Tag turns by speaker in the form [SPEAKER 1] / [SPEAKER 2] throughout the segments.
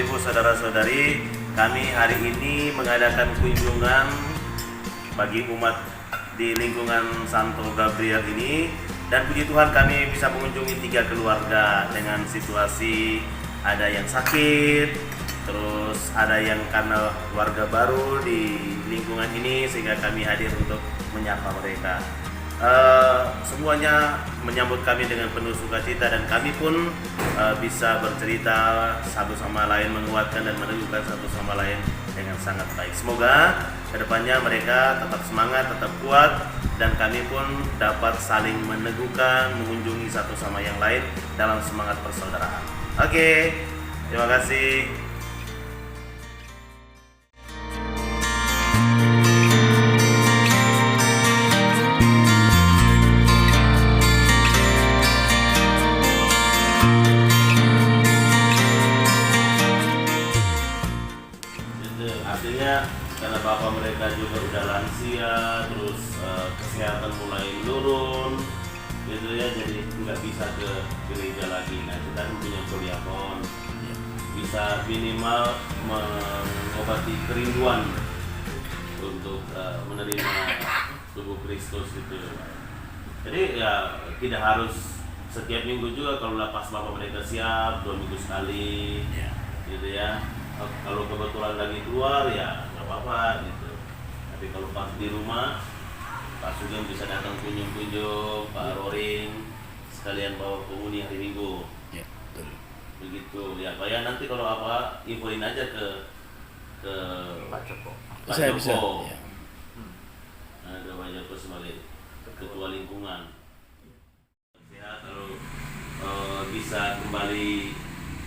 [SPEAKER 1] Ibu, saudara-saudari, kami hari ini mengadakan kunjungan bagi umat di lingkungan Santo Gabriel ini, dan puji Tuhan kami bisa mengunjungi 3 keluarga dengan situasi ada yang sakit, terus ada yang karena warga baru di lingkungan ini sehingga kami hadir untuk menyapa mereka. Semuanya menyambut kami dengan penuh sukacita, dan kami pun bisa bercerita satu sama lain, menguatkan dan meneguhkan satu sama lain dengan sangat baik. Semoga kedepannya mereka tetap semangat, tetap kuat, dan kami pun dapat saling meneguhkan, mengunjungi satu sama yang lain dalam semangat persaudaraan. Oke, terima kasih. Artinya karena bapak mereka juga udah lansia, terus kesehatan mulai menurun, gitu ya, jadi nggak bisa ke gereja lagi. Nah, kita punya Poliakon, bisa minimal mengobati kerinduan untuk menerima tubuh Kristus gitu. Jadi ya tidak harus setiap minggu juga, kalau pas bapak mereka siap 2 minggu sekali, gitu ya. Kalau kebetulan lagi keluar ya nggak apa-apa gitu. Tapi kalau pas di rumah, Pak Sugeng bisa datang kunjung-kunjung, Pak Roring sekalian bawa komuni hari Minggu. Ya, betul. Begitu ya Pak ya, nanti kalau apa infoin aja ke Pak Joko. Pak Joko. Ya. Ada Pak Joko sebagai ketua lingkungan. Ya, kalau bisa kembali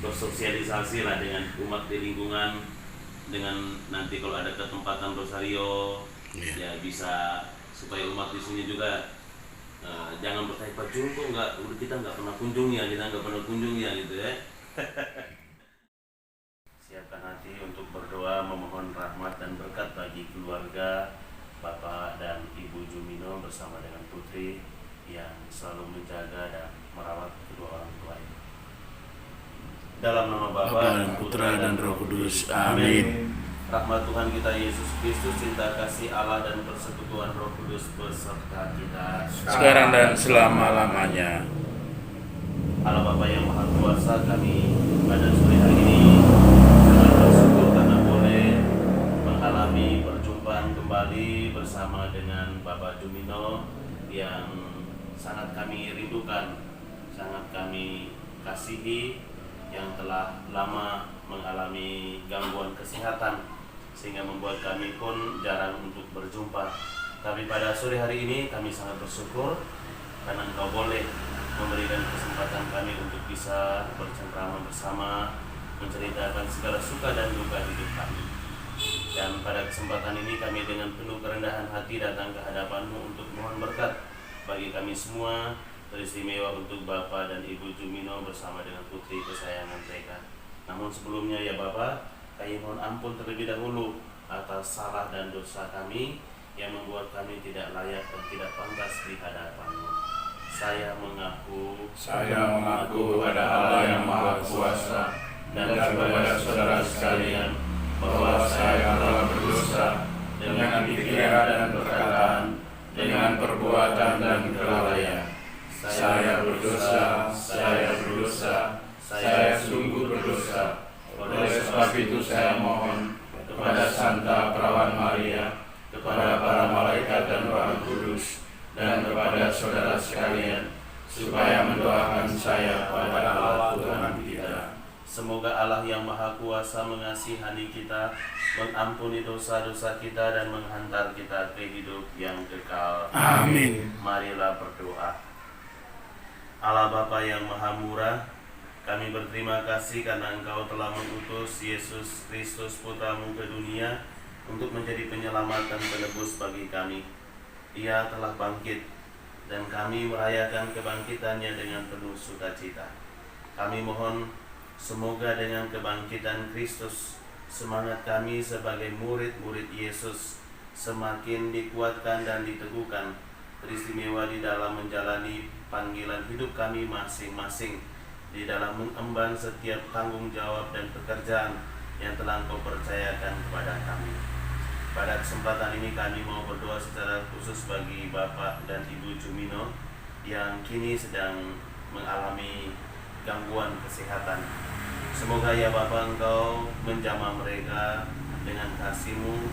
[SPEAKER 1] bersosialisasi lah dengan umat di lingkungan, dengan nanti kalau ada ketempatan rosario, ya bisa supaya umat di sini juga jangan bertanya Pak Joko kita nggak pernah kunjungi ya gitu ya. Siapkan hati untuk berdoa memohon rahmat dan berkat bagi keluarga Bapak dan Ibu Jumino bersama dengan putri yang selalu menjaga dan merawat kedua orang tua ini. Dalam nama Bapa dan Putra dan Roh Kudus. Amin. Rahmat Tuhan kita Yesus Kristus, cinta kasih Allah dan persekutuan Roh Kudus beserta kita
[SPEAKER 2] sekarang dan selama-lamanya.
[SPEAKER 1] Allah Bapa yang Maha Kuasa, kami pada sore hari ini sangat bersyukur karena boleh mengalami perjumpaan kembali bersama dengan Bapak Jumino yang sangat kami rindukan, sangat kami kasihi, yang telah lama mengalami gangguan kesehatan sehingga membuat kami pun jarang untuk berjumpa. Tapi pada sore hari ini kami sangat bersyukur karena Engkau boleh memberikan kesempatan kami untuk bisa bercengkrama bersama, menceritakan segala suka dan duka hidup kami. Dan pada kesempatan ini kami dengan penuh kerendahan hati datang ke hadapan-Mu untuk mohon berkat bagi kami semua, teristimewa untuk Bapak dan Ibu Jumino bersama dengan putri kesayangan mereka. Namun sebelumnya ya Bapak, kami mohon ampun terlebih dahulu atas salah dan dosa kami yang membuat kami tidak layak dan tidak pantas di hadapan-Mu. Saya mengaku kepada Allah yang Maha Kuasa dan kepada saudara sekalian bahwa saya telah berdosa dengan pikiran dan perkataan, dengan perbuatan dan kelalaian. Saya berdosa, saya sungguh berdosa. Oleh sebab itu saya mohon kepada Santa Perawan Maria, kepada para malaikat dan Roh Kudus, dan kepada saudara sekalian, supaya mendoakan saya kepada Allah Tuhan kita. Semoga Allah yang Maha Kuasa mengasihani kita, mengampuni dosa-dosa kita, dan menghantar kita ke hidup yang kekal.
[SPEAKER 2] Amin.
[SPEAKER 1] Marilah berdoa. Allah Bapa yang Maha Murah, kami berterima kasih karena Engkau telah mengutus Yesus Kristus Putra-Mu ke dunia untuk menjadi penyelamat dan penebus bagi kami. Ia telah bangkit dan kami merayakan kebangkitannya dengan penuh sukacita. Kami mohon semoga dengan kebangkitan Kristus, semangat kami sebagai murid-murid Yesus semakin dikuatkan dan diteguhkan, teristimewa di dalam menjalani panggilan hidup kami masing-masing, di dalam mengemban setiap tanggung jawab dan pekerjaan yang telah Engkau percayakan kepada kami. Pada kesempatan ini kami mau berdoa secara khusus bagi Bapak dan Ibu Jumino yang kini sedang mengalami gangguan kesehatan. Semoga ya Bapak Engkau menjamah mereka dengan kasih-Mu,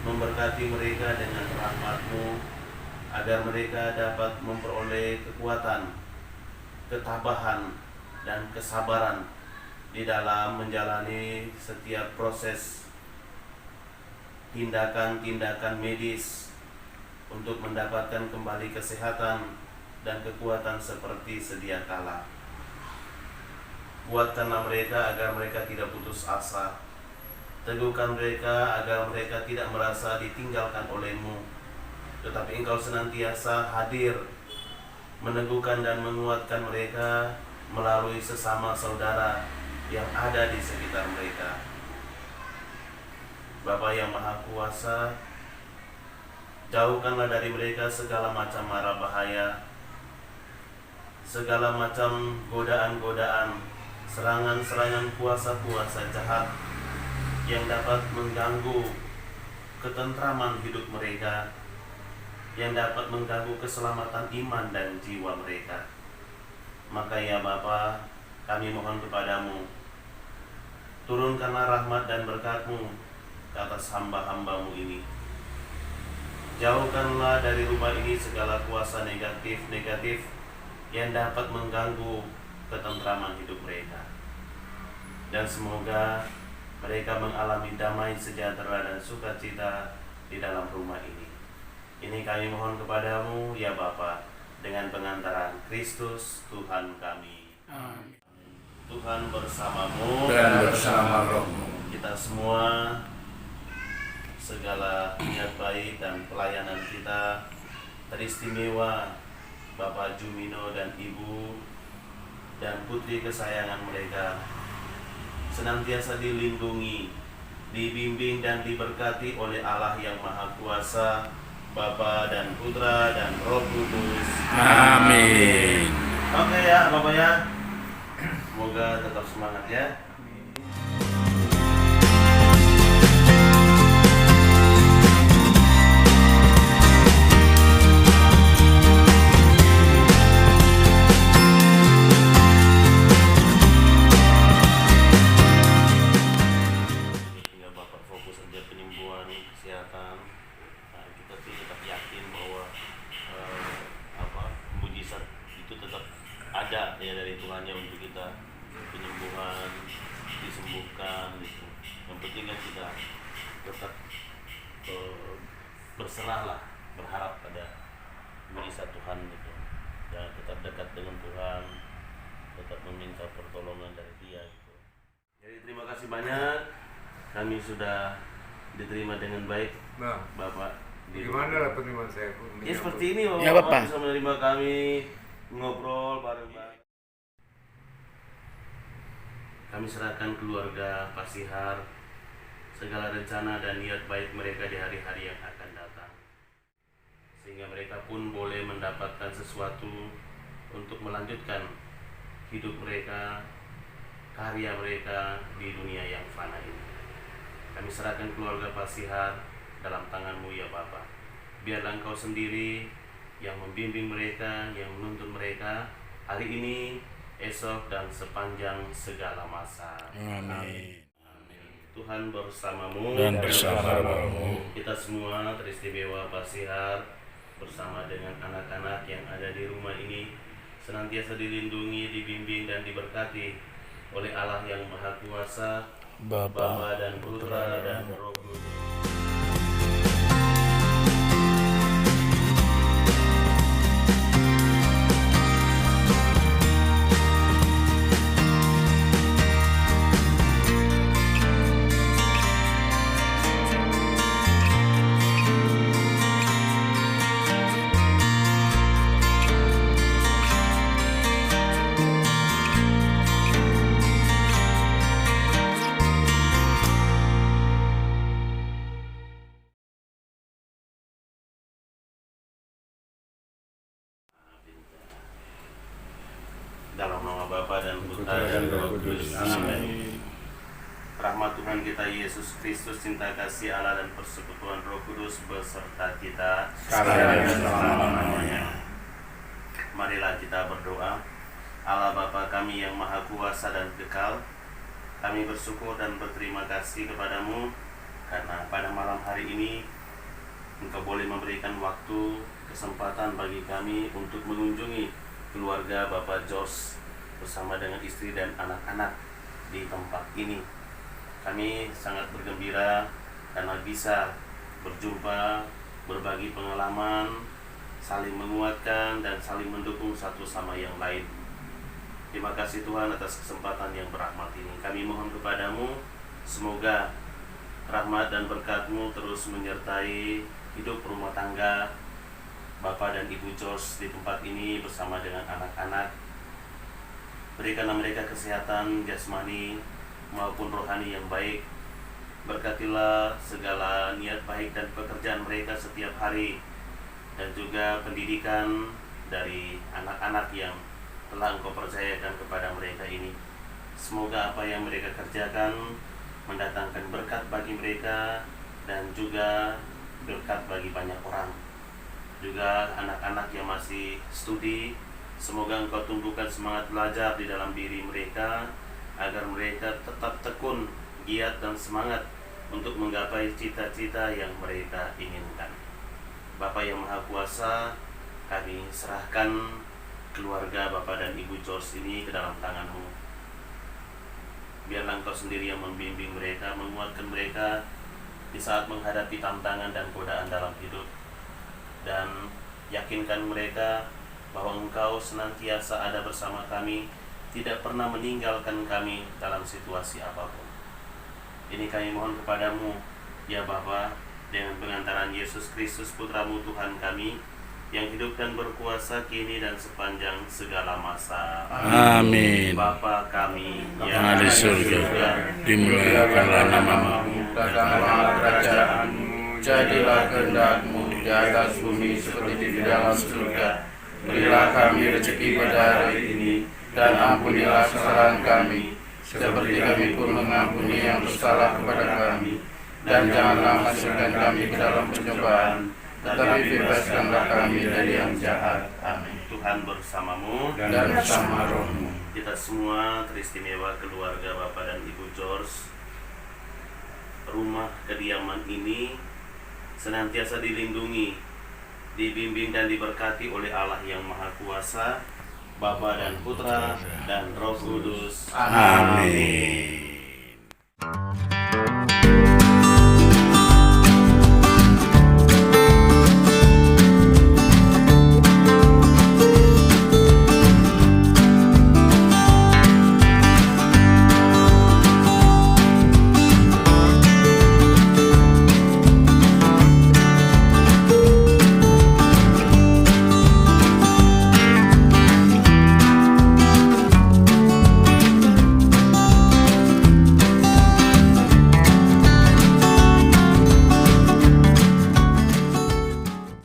[SPEAKER 1] memberkati mereka dengan rahmat-Mu, agar mereka dapat memperoleh kekuatan, ketabahan, dan kesabaran di dalam menjalani setiap proses tindakan-tindakan medis untuk mendapatkan kembali kesehatan dan kekuatan seperti sedia kala. Kuatkanlah mereka agar mereka tidak putus asa. Teguhkan mereka agar mereka tidak merasa ditinggalkan oleh-Mu, tetapi Engkau senantiasa hadir, meneguhkan dan menguatkan mereka melalui sesama saudara yang ada di sekitar mereka. Bapa yang Maha Kuasa, jauhkanlah dari mereka segala macam mara bahaya, segala macam godaan-godaan, serangan-serangan kuasa-kuasa jahat yang dapat mengganggu ketentraman hidup mereka, yang dapat mengganggu keselamatan iman dan jiwa mereka. Maka ya Bapa, kami mohon kepadamu, turunkanlah rahmat dan berkat-Mu ke atas hamba-hamba-Mu ini. Jauhkanlah dari rumah ini segala kuasa negatif-negatif yang dapat mengganggu ketentraman hidup mereka. Dan semoga mereka mengalami damai, sejahtera, dan sukacita di dalam rumah ini. Ini kami mohon kepadamu ya Bapa, dengan pengantaran Kristus Tuhan kami.
[SPEAKER 2] Amin.
[SPEAKER 1] Tuhan bersamamu
[SPEAKER 2] Dan bersama rohmu.
[SPEAKER 1] Kita semua, segala niat baik dan pelayanan kita teristimewa Bapak Jumino dan Ibu dan putri kesayangan mereka senantiasa dilindungi, dibimbing dan diberkati oleh Allah yang Maha Kuasa, Bapa dan Putra dan Roh Kudus.
[SPEAKER 2] Amin.
[SPEAKER 1] Oke ya Bapak ya, semoga tetap semangat ya. Tinggal Bapak fokus saja penyembuhan, kesehatan. Nah, kita sih tetap yakin bahwa mujizat itu tetap ada ya dari Tuhannya untuk kita, penyembuhan, disembuhkan gitu. Yang penting kan kita tetap berserahlah, berharap pada mujizat Tuhan gitu. Dan tetap dekat dengan Tuhan, tetap meminta pertolongan dari Dia gitu. Jadi terima kasih banyak, kami sudah diterima dengan baik.
[SPEAKER 3] Nah,
[SPEAKER 1] Bapak
[SPEAKER 3] gimana lah penerimaan saya?
[SPEAKER 1] ya seperti ini Bapak,
[SPEAKER 2] Ya, Bapak.
[SPEAKER 1] bisa menerima kami, ngobrol bareng-bareng. Kami serahkan keluarga Pasihar segala rencana dan niat baik mereka di hari-hari yang akan datang, sehingga mereka pun boleh mendapatkan sesuatu untuk melanjutkan hidup mereka, karya mereka di dunia yang fana ini. Kami serahkan keluarga Pasihar dalam tangan-Mu ya Bapa. Biarlah Engkau sendiri yang membimbing mereka, yang menuntun mereka hari ini, esok, dan sepanjang segala masa.
[SPEAKER 2] Amin.
[SPEAKER 1] Tuhan bersamamu
[SPEAKER 2] Dan bersama rohmu.
[SPEAKER 1] Kita semua teristimewa Pasihar bersama dengan anak-anak yang ada di rumah ini senantiasa dilindungi, dibimbing, dan diberkati oleh Allah yang Maha Kuasa,
[SPEAKER 2] Bapa,
[SPEAKER 1] Bapa dan Putra dan Roh Kudus. Bapa dan Putra dan Roh Kudus. Amin. Rahmat Tuhan kita Yesus Kristus, cinta kasih Allah dan persekutuan Roh Kudus beserta kita
[SPEAKER 2] sekarang dan selama-lamanya.
[SPEAKER 1] Marilah kita berdoa. Allah Bapa kami yang Maha Kuasa dan Kekal, kami bersyukur dan berterima kasih kepadamu karena pada malam hari ini Engkau boleh memberikan waktu, kesempatan bagi kami untuk mengunjungi keluarga Bapak George bersama dengan istri dan anak-anak di tempat ini. Kami sangat bergembira karena bisa berjumpa, berbagi pengalaman, saling menguatkan dan saling mendukung satu sama yang lain. Terima kasih Tuhan atas kesempatan yang berahmat ini. Kami mohon kepadamu, semoga rahmat dan berkat-Mu terus menyertai hidup rumah tangga Bapak dan Ibu George di tempat ini bersama dengan anak-anak. Berikanlah mereka kesehatan jasmani maupun rohani yang baik. Berkatilah segala niat baik dan pekerjaan mereka setiap hari, dan juga pendidikan dari anak-anak yang telah Engkau percayakan kepada mereka ini. Semoga apa yang mereka kerjakan mendatangkan berkat bagi mereka dan juga berkat bagi banyak orang. Juga anak-anak yang masih studi, semoga Engkau tumbuhkan semangat belajar di dalam diri mereka agar mereka tetap tekun, giat dan semangat untuk menggapai cita-cita yang mereka inginkan. Bapa yang Maha Kuasa, kami serahkan keluarga Bapak dan Ibu George ini ke dalam tangan-Mu. Biarlah Engkau sendiri yang membimbing mereka, menguatkan mereka di saat menghadapi tantangan dan godaan dalam hidup. Dan yakinkan mereka bahwa Engkau senantiasa ada bersama kami, tidak pernah meninggalkan kami dalam situasi apapun. Ini kami mohon kepadamu, ya Bapa, dengan pengantaran Yesus Kristus Putra-Mu Tuhan kami, yang hidup dan berkuasa kini dan sepanjang segala masa.
[SPEAKER 2] Amin.
[SPEAKER 1] Bapa kami
[SPEAKER 2] Yang di surga, dimuliakanlah nama-Mu,
[SPEAKER 4] datanglah kerajaanmu, jadilah kehendak-Mu di atas bumi seperti di dalam surga. Berilah kami rezeki pada hari ini, dan ampunilah kesalahan kami, seperti kami pun mengampuni yang bersalah kepada kami. Dan janganlah masukkan kami ke dalam pencobaan, tetapi bebaskanlah kami dari yang jahat. Amin.
[SPEAKER 1] Tuhan bersamamu
[SPEAKER 4] Dan bersama roh-Mu.
[SPEAKER 1] Kita semua teristimewa keluarga Bapak dan Ibu George. Rumah kediaman ini senantiasa dilindungi, dibimbing dan diberkati oleh Allah yang Maha Kuasa, Bapa dan Putra dan Roh Kudus.
[SPEAKER 2] Amin.